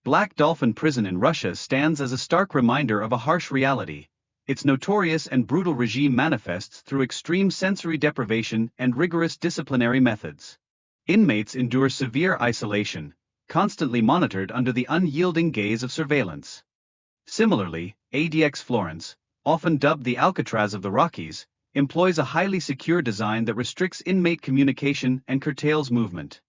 Black Dolphin Prison in Russia stands as a stark reminder of a harsh reality. Its notorious and brutal regime manifests through extreme sensory deprivation and rigorous disciplinary methods. Inmates endure severe isolation, constantly monitored under the unyielding gaze of surveillance. Similarly, ADX Florence, often dubbed the Alcatraz of the Rockies, employs a highly secure design that restricts inmate communication and curtails movement.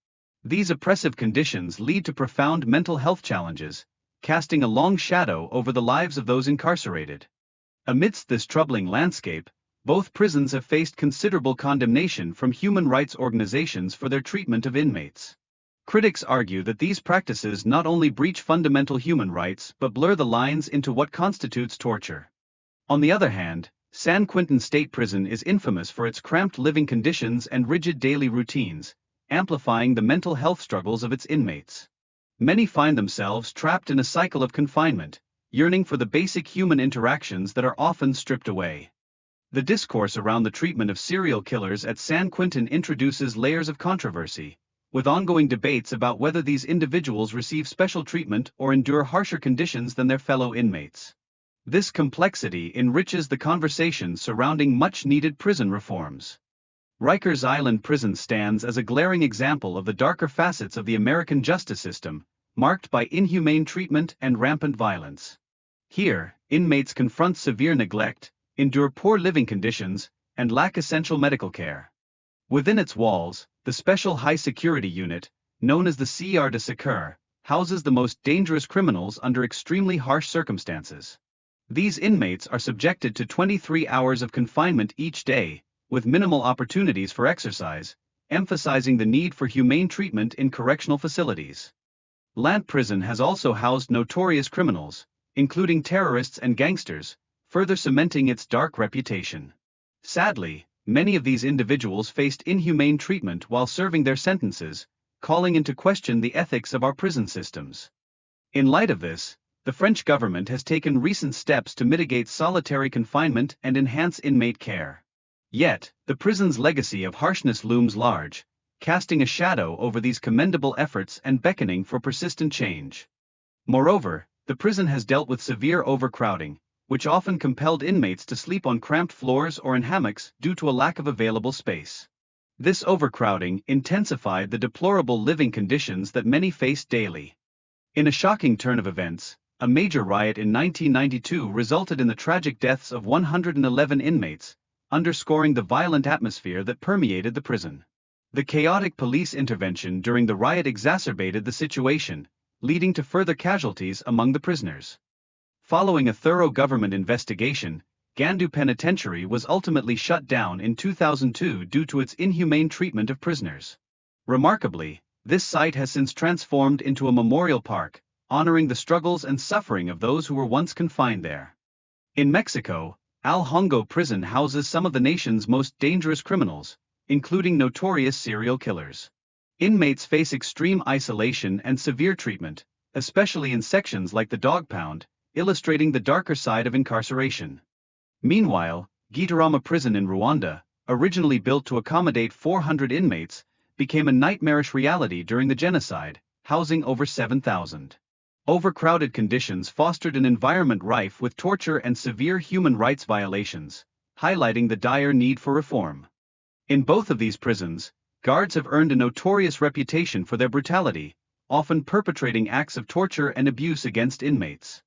These oppressive conditions lead to profound mental health challenges, casting a long shadow over the lives of those incarcerated. Amidst this troubling landscape, both prisons have faced considerable condemnation from human rights organizations for their treatment of inmates. Critics argue that these practices not only breach fundamental human rights but blur the lines into what constitutes torture. On the other hand, San Quentin State Prison is infamous for its cramped living conditions and rigid daily routines, amplifying the mental health struggles of its inmates. Many find themselves trapped in a cycle of confinement, yearning for the basic human interactions that are often stripped away. The discourse around the treatment of serial killers at San Quentin introduces layers of controversy, with ongoing debates about whether these individuals receive special treatment or endure harsher conditions than their fellow inmates. This complexity enriches the conversation surrounding much-needed prison reforms. Rikers Island Prison stands as a glaring example of the darker facets of the American justice system, marked by inhumane treatment and rampant violence. Here, inmates confront severe neglect, endure poor living conditions, and lack essential medical care. Within its walls, the Special High Security Unit, known as the CR de Secours, houses the most dangerous criminals under extremely harsh circumstances. These inmates are subjected to 23 hours of confinement each day, with minimal opportunities for exercise, emphasizing the need for humane treatment in correctional facilities. Lant Prison has also housed notorious criminals, including terrorists and gangsters, further cementing its dark reputation. Sadly, many of these individuals faced inhumane treatment while serving their sentences, calling into question the ethics of our prison systems. In light of this, the French government has taken recent steps to mitigate solitary confinement and enhance inmate care. Yet, the prison's legacy of harshness looms large, casting a shadow over these commendable efforts and beckoning for persistent change. Moreover, the prison has dealt with severe overcrowding, which often compelled inmates to sleep on cramped floors or in hammocks due to a lack of available space. This overcrowding intensified the deplorable living conditions that many faced daily. In a shocking turn of events, a major riot in 1992 resulted in the tragic deaths of 111 inmates, underscoring the violent atmosphere that permeated the prison. The chaotic police intervention during the riot exacerbated the situation, leading to further casualties among the prisoners. Following a thorough government investigation, Gandu Penitentiary was ultimately shut down in 2002 due to its inhumane treatment of prisoners. Remarkably, this site has since transformed into a memorial park, honoring the struggles and suffering of those who were once confined there. In Mexico, Al Hongo Prison houses some of the nation's most dangerous criminals, including notorious serial killers. Inmates face extreme isolation and severe treatment, especially in sections like the dog pound, illustrating the darker side of incarceration. Meanwhile, Gitarama Prison in Rwanda, originally built to accommodate 400 inmates, became a nightmarish reality during the genocide, housing over 7,000. Overcrowded conditions fostered an environment rife with torture and severe human rights violations, highlighting the dire need for reform. In both of these prisons, guards have earned a notorious reputation for their brutality, often perpetrating acts of torture and abuse against inmates.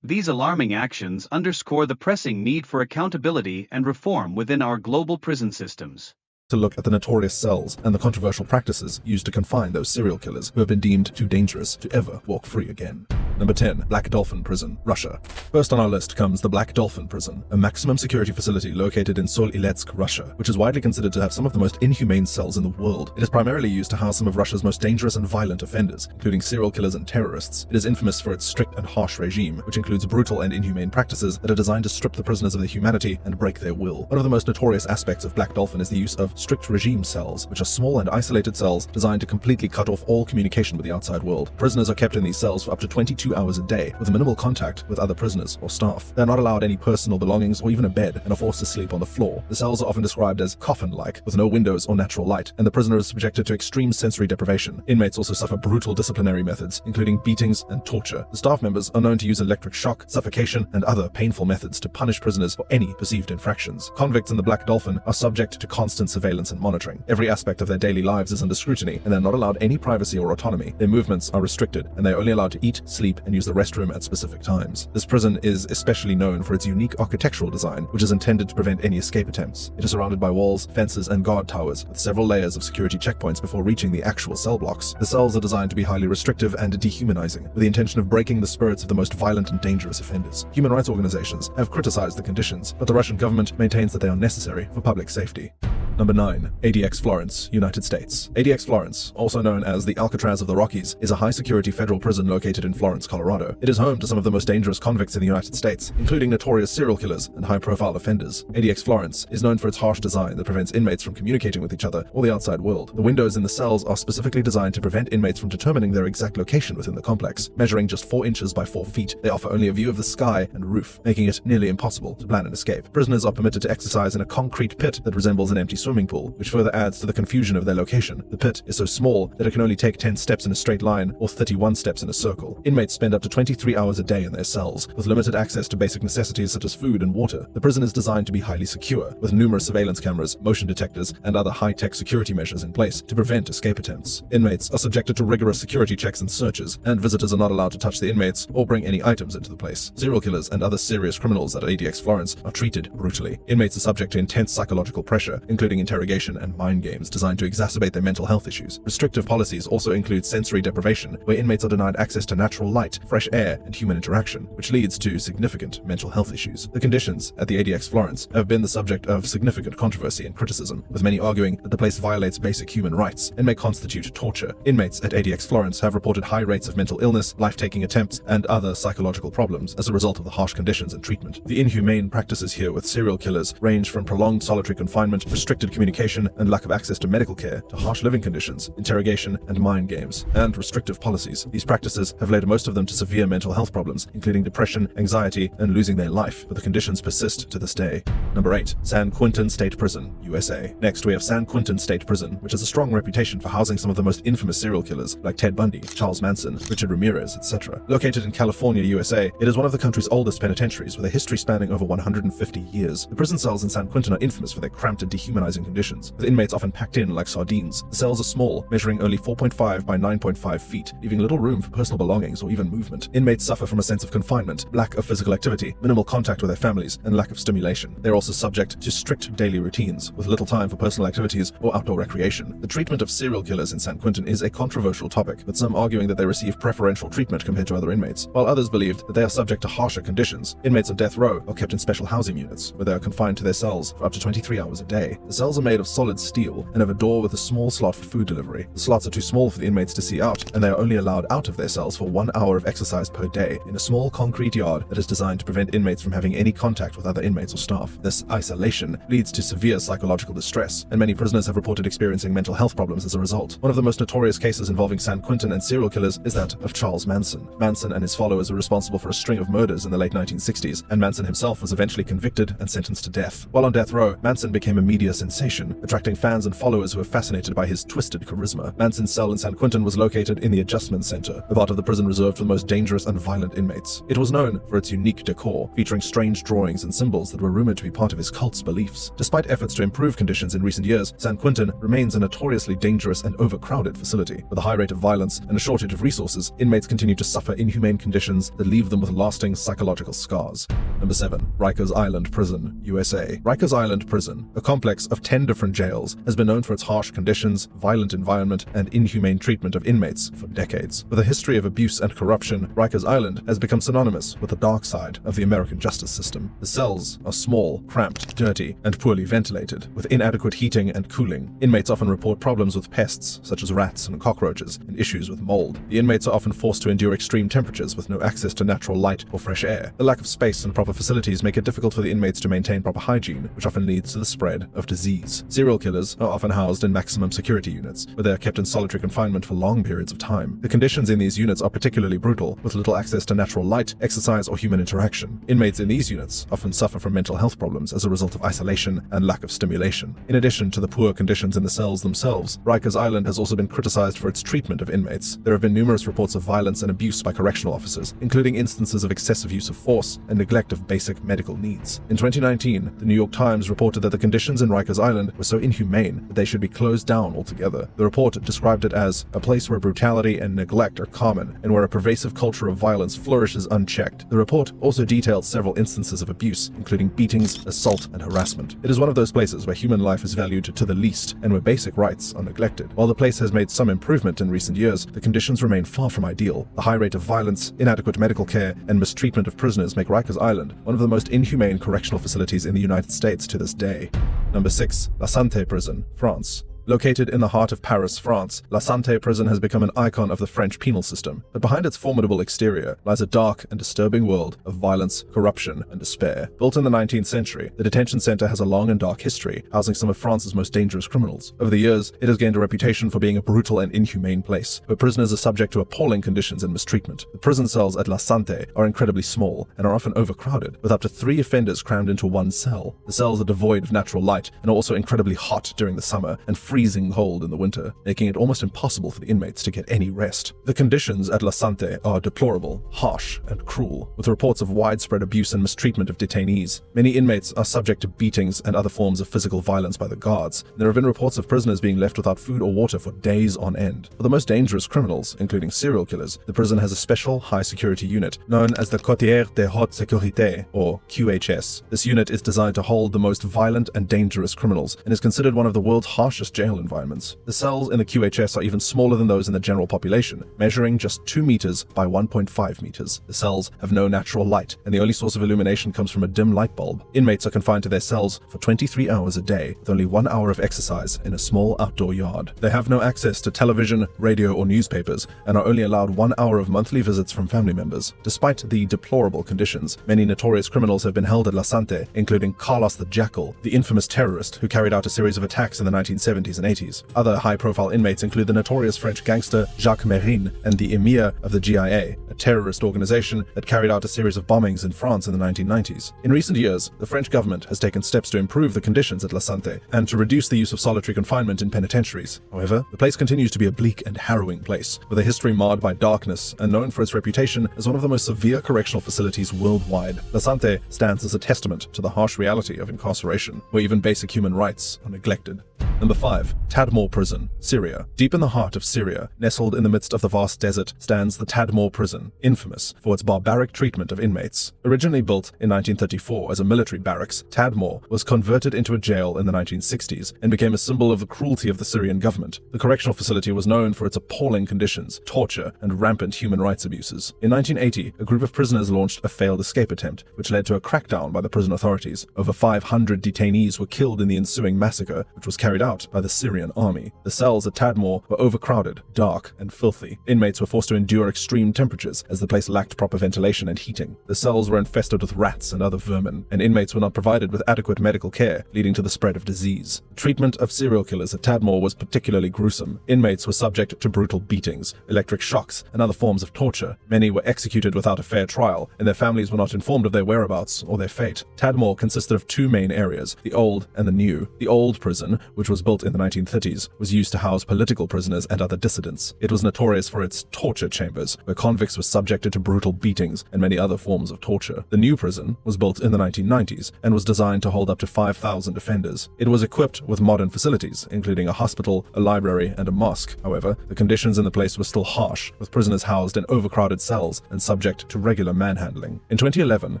These alarming actions underscore the pressing need for accountability and reform within our global prison systems. To look at the notorious cells and the controversial practices used to confine those serial killers who have been deemed too dangerous to ever walk free again. Number 10. Black Dolphin Prison, Russia. First on our list comes the Black Dolphin Prison, a maximum security facility located in Sol-Iletssk, Russia, which is widely considered to have some of the most inhumane cells in the world. It is primarily used to house some of Russia's most dangerous and violent offenders, including serial killers and terrorists. It is infamous for its strict and harsh regime, which includes brutal and inhumane practices that are designed to strip the prisoners of their humanity and break their will. One of the most notorious aspects of Black Dolphin is the use of strict regime cells, which are small and isolated cells designed to completely cut off all communication with the outside world. Prisoners are kept in these cells for up to 22 22 hours a day with minimal contact with other prisoners or staff. They are not allowed any personal belongings or even a bed and are forced to sleep on the floor. The cells are often described as coffin-like, with no windows or natural light, and the prisoner is subjected to extreme sensory deprivation. Inmates also suffer brutal disciplinary methods, including beatings and torture. The staff members are known to use electric shock, suffocation, and other painful methods to punish prisoners for any perceived infractions. Convicts in the Black Dolphin are subject to constant surveillance and monitoring. Every aspect of their daily lives is under scrutiny, and they're not allowed any privacy or autonomy. Their movements are restricted, and they are only allowed to eat, sleep, and use the restroom at specific times. This prison is especially known for its unique architectural design, which is intended to prevent any escape attempts. It is surrounded by walls, fences, and guard towers, with several layers of security checkpoints before reaching the actual cell blocks. The cells are designed to be highly restrictive and dehumanizing, with the intention of breaking the spirits of the most violent and dangerous offenders. Human rights organizations have criticized the conditions, but the Russian government maintains that they are necessary for public safety. Number 9. ADX Florence, United States. ADX Florence, also known as the Alcatraz of the Rockies, is a high-security federal prison located in Florence, Colorado. It is home to some of the most dangerous convicts in the United States, including notorious serial killers and high-profile offenders. ADX Florence is known for its harsh design that prevents inmates from communicating with each other or the outside world. The windows in the cells are specifically designed to prevent inmates from determining their exact location within the complex. Measuring just 4 inches by 4 feet, they offer only a view of the sky and roof, making it nearly impossible to plan an escape. Prisoners are permitted to exercise in a concrete pit that resembles an empty swimming pool, which further adds to the confusion of their location. The pit is so small that it can only take 10 steps in a straight line or 31 steps in a circle. Inmates spend up to 23 hours a day in their cells, with limited access to basic necessities such as food and water. The prison is designed to be highly secure, with numerous surveillance cameras, motion detectors, and other high-tech security measures in place to prevent escape attempts. Inmates are subjected to rigorous security checks and searches, and visitors are not allowed to touch the inmates or bring any items into the place. Serial killers and other serious criminals at ADX Florence are treated brutally. Inmates are subject to intense psychological pressure, including interrogation and mind games designed to exacerbate their mental health issues. Restrictive policies also include sensory deprivation, where inmates are denied access to natural light, fresh air, and human interaction, which leads to significant mental health issues. The conditions at the ADX Florence have been the subject of significant controversy and criticism, with many arguing that the place violates basic human rights and may constitute torture. Inmates at ADX Florence have reported high rates of mental illness, life-taking attempts, and other psychological problems as a result of the harsh conditions and treatment. The inhumane practices here with serial killers range from prolonged solitary confinement, restricted communication, and lack of access to medical care, to harsh living conditions, interrogation, and mind games, and restrictive policies. These practices have led most of them to severe mental health problems, including depression, anxiety, and losing their life, but the conditions persist to this day. Number 8. San Quentin State Prison, USA. Next, we have San Quentin State Prison, which has a strong reputation for housing some of the most infamous serial killers like Ted Bundy, Charles Manson, Richard Ramirez, etc. Located in California, USA, it is one of the country's oldest penitentiaries with a history spanning over 150 years. The prison cells in San Quentin are infamous for their cramped and dehumanizing conditions, with inmates often packed in like sardines. The cells are small, measuring only 4.5 by 9.5 feet, leaving little room for personal belongings or even movement. Inmates suffer from a sense of confinement, lack of physical activity, minimal contact with their families, and lack of stimulation. They are also subject to strict daily routines, with little time for personal activities or outdoor recreation. The treatment of serial killers in San Quentin is a controversial topic, with some arguing that they receive preferential treatment compared to other inmates, while others believed that they are subject to harsher conditions. Inmates on death row are kept in special housing units, where they are confined to their cells for up to 23 hours a day. The cells are made of solid steel and have a door with a small slot for food delivery. The slots are too small for the inmates to see out, and they are only allowed out of their cells for 1 hour of exercise per day in a small concrete yard that is designed to prevent inmates from having any contact with other inmates or staff. This isolation leads to severe psychological distress, and many prisoners have reported experiencing mental health problems as a result. One of the most notorious cases involving San Quentin and serial killers is that of Charles Manson. Manson and his followers were responsible for a string of murders in the late 1960s, and Manson himself was eventually convicted and sentenced to death. While on death row, Manson became a media sensation, attracting fans and followers who were fascinated by his twisted charisma. Manson's cell in San Quentin was located in the Adjustment Center, a part of the prison reserved for the most dangerous and violent inmates. It was known for its unique decor, featuring strange drawings and symbols that were rumored to be part of his cult's beliefs. Despite efforts to improve conditions in recent years, San Quentin remains a notoriously dangerous and overcrowded facility. With a high rate of violence and a shortage of resources, inmates continue to suffer inhumane conditions that leave them with lasting psychological scars. Number 7. Rikers Island Prison, USA. Rikers Island Prison, a complex of 10 different jails, has been known for its harsh conditions, violent environment, and inhumane treatment of inmates for decades. With a history of abuse and corruption, Rikers Island has become synonymous with the dark side of the American justice system. The cells are small, cramped, dirty, and poorly ventilated, with inadequate heating and cooling. Inmates often report problems with pests, such as rats and cockroaches, and issues with mold. The inmates are often forced to endure extreme temperatures with no access to natural light or fresh air. The lack of space and proper facilities make it difficult for the inmates to maintain proper hygiene, which often leads to the spread of disease. disease. Serial killers are often housed in maximum security units, where they are kept in solitary confinement for long periods of time. The conditions in these units are particularly brutal, with little access to natural light, exercise, or human interaction. Inmates in these units often suffer from mental health problems as a result of isolation and lack of stimulation. In addition to the poor conditions in the cells themselves, Rikers Island has also been criticized for its treatment of inmates. There have been numerous reports of violence and abuse by correctional officers, including instances of excessive use of force and neglect of basic medical needs. In 2019, the New York Times reported that the conditions in Rikers Island were so inhumane that they should be closed down altogether. The report described it as a place where brutality and neglect are common and where a pervasive culture of violence flourishes unchecked. The report also detailed several instances of abuse, including beatings, assault, and harassment. It is one of those places where human life is valued to the least and where basic rights are neglected. While the place has made some improvement in recent years, the conditions remain far from ideal. The high rate of violence, inadequate medical care, and mistreatment of prisoners make Rikers Island one of the most inhumane correctional facilities in the United States to this day. Number 6. La Santé Prison, France. Located in the heart of Paris, France, La Santé prison has become an icon of the French penal system, but behind its formidable exterior lies a dark and disturbing world of violence, corruption, and despair. Built in the 19th century, the detention center has a long and dark history, housing some of France's most dangerous criminals. Over the years, it has gained a reputation for being a brutal and inhumane place, where prisoners are subject to appalling conditions and mistreatment. The prison cells at La Santé are incredibly small and are often overcrowded, with up to 3 offenders crammed into one cell. The cells are devoid of natural light and are also incredibly hot during the summer and freezing cold in the winter, making it almost impossible for the inmates to get any rest. The conditions at La Santé are deplorable, harsh, and cruel, with reports of widespread abuse and mistreatment of detainees. Many inmates are subject to beatings and other forms of physical violence by the guards. There have been reports of prisoners being left without food or water for days on end. For the most dangerous criminals, including serial killers, the prison has a special high-security unit known as the Quartier de Haute Sécurité, or QHS. This unit is designed to hold the most violent and dangerous criminals and is considered one of the world's harshest jail environments. The cells in the QHS are even smaller than those in the general population, measuring just 2 meters by 1.5 meters. The cells have no natural light, and the only source of illumination comes from a dim light bulb. Inmates are confined to their cells for 23 hours a day, with only 1 hour of exercise in a small outdoor yard. They have no access to television, radio, or newspapers, and are only allowed 1 hour of monthly visits from family members. Despite the deplorable conditions, many notorious criminals have been held at La Santé, including Carlos the Jackal, the infamous terrorist who carried out a series of attacks in the 1970s and 80s. Other high-profile inmates include the notorious French gangster Jacques Mérine and the emir of the GIA, a terrorist organization that carried out a series of bombings in France in the 1990s. In recent years, the French government has taken steps to improve the conditions at La Santé and to reduce the use of solitary confinement in penitentiaries. However, the place continues to be a bleak and harrowing place, with a history marred by darkness and known for its reputation as one of the most severe correctional facilities worldwide. La Santé stands as a testament to the harsh reality of incarceration, where even basic human rights are neglected. Number 5. Tadmor Prison, Syria. Deep in the heart of Syria, nestled in the midst of the vast desert, stands the Tadmor Prison, infamous for its barbaric treatment of inmates. Originally built in 1934 as a military barracks, Tadmor was converted into a jail in the 1960s and became a symbol of the cruelty of the Syrian government. The correctional facility was known for its appalling conditions, torture, and rampant human rights abuses. In 1980, a group of prisoners launched a failed escape attempt, which led to a crackdown by the prison authorities. Over 500 detainees were killed in the ensuing massacre, which was carried out by the Syrian army. The cells at Tadmor were overcrowded, dark, and filthy. Inmates were forced to endure extreme temperatures as the place lacked proper ventilation and heating. The cells were infested with rats and other vermin, and inmates were not provided with adequate medical care, leading to the spread of disease. The treatment of serial killers at Tadmor was particularly gruesome. Inmates were subject to brutal beatings, electric shocks, and other forms of torture. Many were executed without a fair trial, and their families were not informed of their whereabouts or their fate. Tadmor consisted of 2 main areas, the old and the new. The old prison, which was built in the 1930s, was used to house political prisoners and other dissidents. It was notorious for its torture chambers, where convicts were subjected to brutal beatings and many other forms of torture. The new prison was built in the 1990s and was designed to hold up to 5,000 offenders. It was equipped with modern facilities, including a hospital, a library, and a mosque. However, the conditions in the place were still harsh, with prisoners housed in overcrowded cells and subject to regular manhandling. In 2011,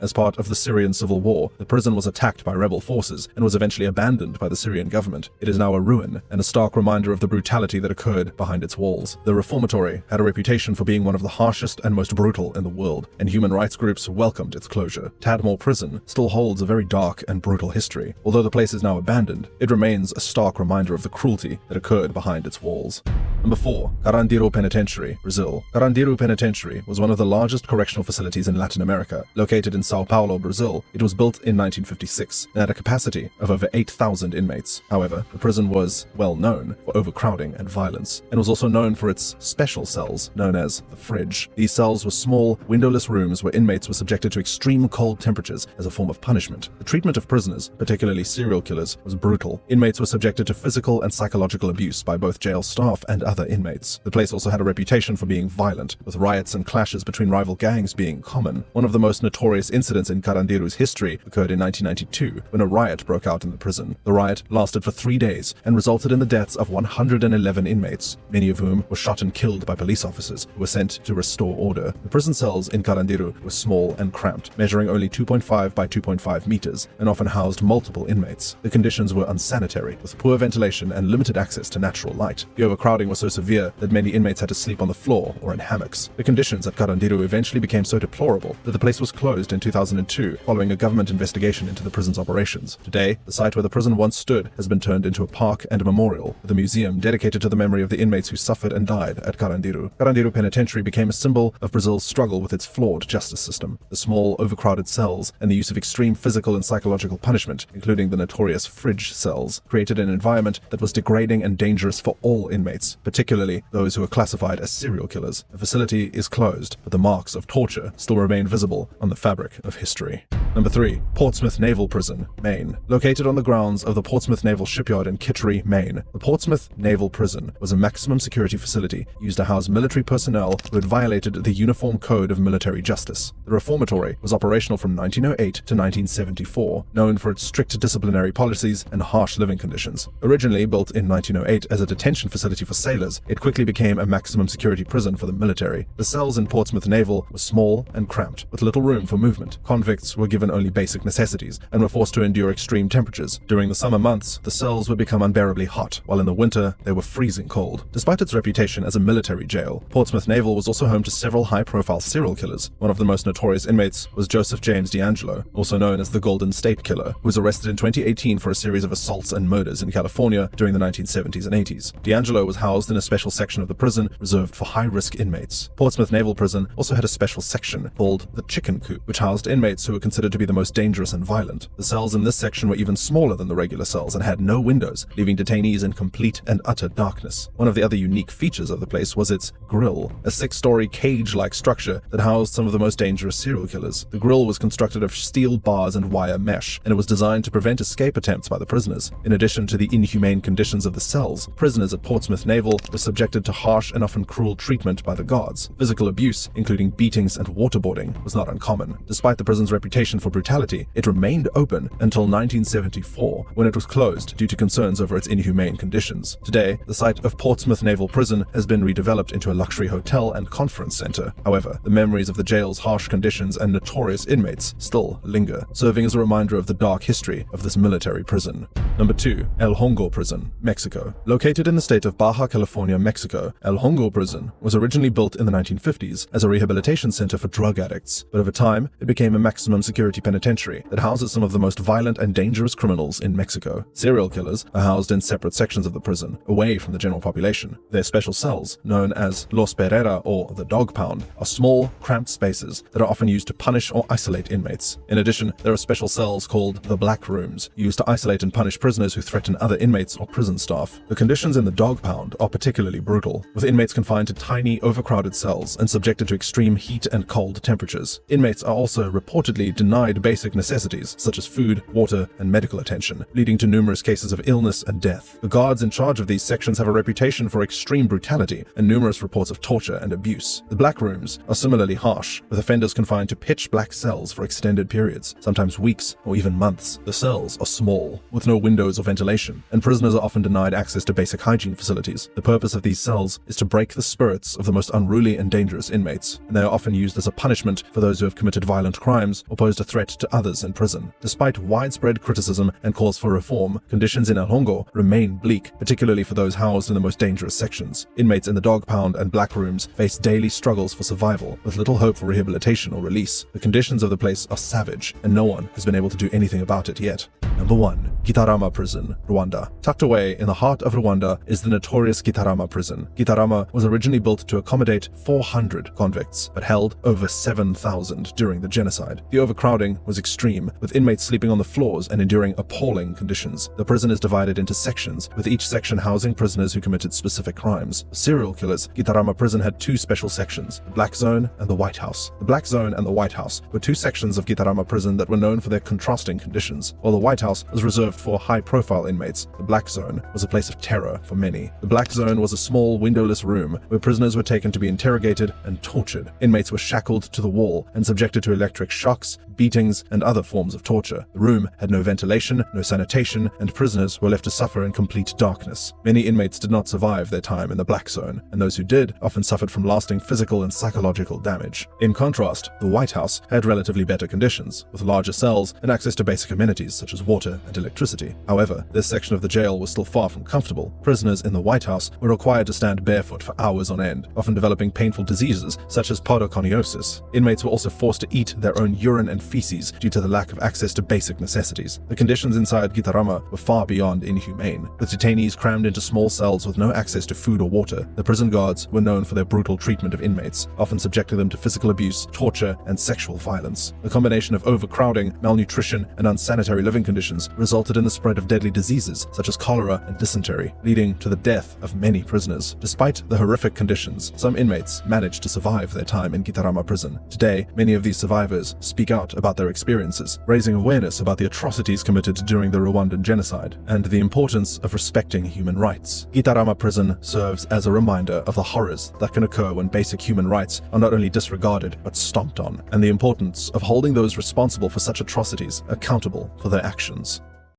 as part of the Syrian civil war, the prison was attacked by rebel forces and was eventually abandoned by the Syrian government. It is is now a ruin and a stark reminder of the brutality that occurred behind its walls. The reformatory had a reputation for being one of the harshest and most brutal in the world, and human rights groups welcomed its closure. Tadmor Prison still holds a very dark and brutal history. Although the place is now abandoned, it remains a stark reminder of the cruelty that occurred behind its walls. Number 4. Carandiru Penitentiary, Brazil. Carandiru Penitentiary was one of the largest correctional facilities in Latin America. Located in Sao Paulo, Brazil, it was built in 1956 and had a capacity of over 8,000 inmates. However, the prison was well known for overcrowding and violence, and was also known for its special cells, known as the fridge. These cells were small, windowless rooms where inmates were subjected to extreme cold temperatures as a form of punishment. The treatment of prisoners, particularly serial killers, was brutal. Inmates were subjected to physical and psychological abuse by both jail staff and other inmates. The place also had a reputation for being violent, with riots and clashes between rival gangs being common. One of the most notorious incidents in Carandiru's history occurred in 1992, when a riot broke out in the prison. The riot lasted for 3 days and resulted in the deaths of 111 inmates, many of whom were shot and killed by police officers who were sent to restore order. The prison cells in Carandiru were small and cramped, measuring only 2.5 by 2.5 meters, and often housed multiple inmates. The conditions were unsanitary, with poor ventilation and limited access to natural light. The overcrowding was so severe that many inmates had to sleep on the floor or in hammocks. The conditions at Carandiru eventually became so deplorable that the place was closed in 2002 following a government investigation into the prison's operations. Today, the site where the prison once stood has been turned into a park and a memorial, with a museum dedicated to the memory of the inmates who suffered and died at Carandiru. Carandiru Penitentiary became a symbol of Brazil's struggle with its flawed justice system. The small, overcrowded cells and the use of extreme physical and psychological punishment, including the notorious fridge cells, created an environment that was degrading and dangerous for all inmates, particularly those who were classified as serial killers. The facility is closed, but the marks of torture still remain visible on the fabric of history. Number 3. Portsmouth Naval Prison, Maine. Located on the grounds of the Portsmouth Naval Shipyard in Kittery, Maine, the Portsmouth Naval Prison was a maximum security facility used to house military personnel who had violated the Uniform Code of Military Justice. The reformatory was operational from 1908 to 1974, known for its strict disciplinary policies and harsh living conditions. Originally built in 1908 as a detention facility for sailors, it quickly became a maximum security prison for the military. The cells in Portsmouth Naval were small and cramped, with little room for movement. Convicts were given only basic necessities and were forced to endure extreme temperatures. During the summer months, the cells would become unbearably hot, while in the winter, they were freezing cold. Despite its reputation as a military jail, Portsmouth Naval was also home to several high-profile serial killers. One of the most notorious inmates was Joseph James D'Angelo, also known as the Golden State Killer, who was arrested in 2018 for a series of assaults and murders in California during the 1970s and 80s. D'Angelo was housed in a special section of the prison reserved for high-risk inmates. Portsmouth Naval Prison also had a special section called the Chicken Coop, which housed inmates who were considered to be the most dangerous and violent. The cells in this section were even smaller than the regular cells and had no windows, leaving detainees in complete and utter darkness. One of the other unique features of the place was its grill, a 6-story cage-like structure that housed some of the most dangerous serial killers. The grill was constructed of steel bars and wire mesh, and it was designed to prevent escape attempts by the prisoners. In addition to the inhumane conditions of the cells, prisoners at Portsmouth Naval were subjected to harsh and often cruel treatment by the guards. Physical abuse, including beatings and waterboarding, was not uncommon. Despite the prison's reputation for brutality, it remained open until 1974, when it was closed due to concerns over its inhumane conditions. Today, the site of Portsmouth Naval Prison has been redeveloped into a luxury hotel and conference center. However, the memories of the jail's harsh conditions and notorious inmates still linger, serving as a reminder of the dark history of this military prison. Number 2. El Hongo Prison, Mexico. Located in the state of Baja California, Mexico, El Hongo Prison was originally built in the 1950s as a rehabilitation center for drug addicts, but over time, it became a maximum security penitentiary that houses some of the most violent and dangerous criminals in Mexico. Serial killers are housed in separate sections of the prison, away from the general population. Their special cells, known as Los Pereira or the Dog Pound, are small, cramped spaces that are often used to punish or isolate inmates. In addition, there are special cells called the Black Rooms, used to isolate and punish prisoners who threaten other inmates or prison staff. The conditions in the Dog Pound are particularly brutal, with inmates confined to tiny, overcrowded cells and subjected to extreme heat and cold temperatures. Inmates are also reportedly denied basic necessities such as food, water, and medical attention, leading to numerous cases of illness and death. The guards in charge of these sections have a reputation for extreme brutality and numerous reports of torture and abuse. The Black Rooms are similarly harsh, with offenders confined to pitch black cells for extended periods, sometimes weeks or even months. The cells are small, with no windows or ventilation, and prisoners are often denied access to basic hygiene facilities. The purpose of these cells is to break the spirits of the most unruly and dangerous inmates, and they are often used as a punishment for those who have committed violent crimes or posed a a threat to others in prison. Despite widespread criticism and calls for reform, conditions in El Hongo remain bleak, particularly for those housed in the most dangerous sections. Inmates in the dog pound and black rooms face daily struggles for survival, with little hope for rehabilitation or release. The conditions of the place are savage, and no one has been able to do anything about it yet. Number 1. Gitarama Prison, Rwanda. Tucked away in the heart of Rwanda is the notorious Gitarama Prison. Gitarama was originally built to accommodate 400 convicts, but held over 7,000 during the genocide. The overcrowding was extreme, with inmates sleeping on the floors and enduring appalling conditions. The prison is divided into sections, with each section housing prisoners who committed specific crimes. For serial killers, Gitarama Prison had two special sections, the Black Zone and the White House. The Black Zone and the White House were two sections of Gitarama Prison that were known for their contrasting conditions. While the White House was reserved for high-profile inmates, the Black Zone was a place of terror for many. The Black Zone was a small, windowless room where prisoners were taken to be interrogated and tortured. Inmates were shackled to the wall and subjected to electric shocks, beatings, and other forms of torture. The room had no ventilation, no sanitation, and prisoners were left to suffer in complete darkness. Many inmates did not survive their time in the Black Zone, and those who did often suffered from lasting physical and psychological damage. In contrast, the White House had relatively better conditions, with larger cells and access to basic amenities such as water and electricity. However, this section of the jail was still far from comfortable. Prisoners in the White House were required to stand barefoot for hours on end, often developing painful diseases such as podoconiosis. Inmates were also forced to eat their own urine and feces due to the lack of access to basic necessities. The conditions inside Gitarama were far beyond inhumane, with detainees crammed into small cells with no access to food or water. The prison guards were known for their brutal treatment of inmates, often subjecting them to physical abuse, torture, and sexual violence. The combination of overcrowding, malnutrition, and unsanitary living conditions resulted in the spread of deadly diseases such as cholera and dysentery, leading to the death of many prisoners. Despite the horrific conditions, some inmates managed to survive their time in Gitarama prison. Today, many of these survivors speak out about their experiences, raising awareness about the atrocities committed during the Rwandan genocide and the importance of respecting human rights. Gitarama prison serves as a reminder of the horrors that can occur when basic human rights are not only disregarded but stomped on, and the importance of holding those responsible for such atrocities accountable for their actions.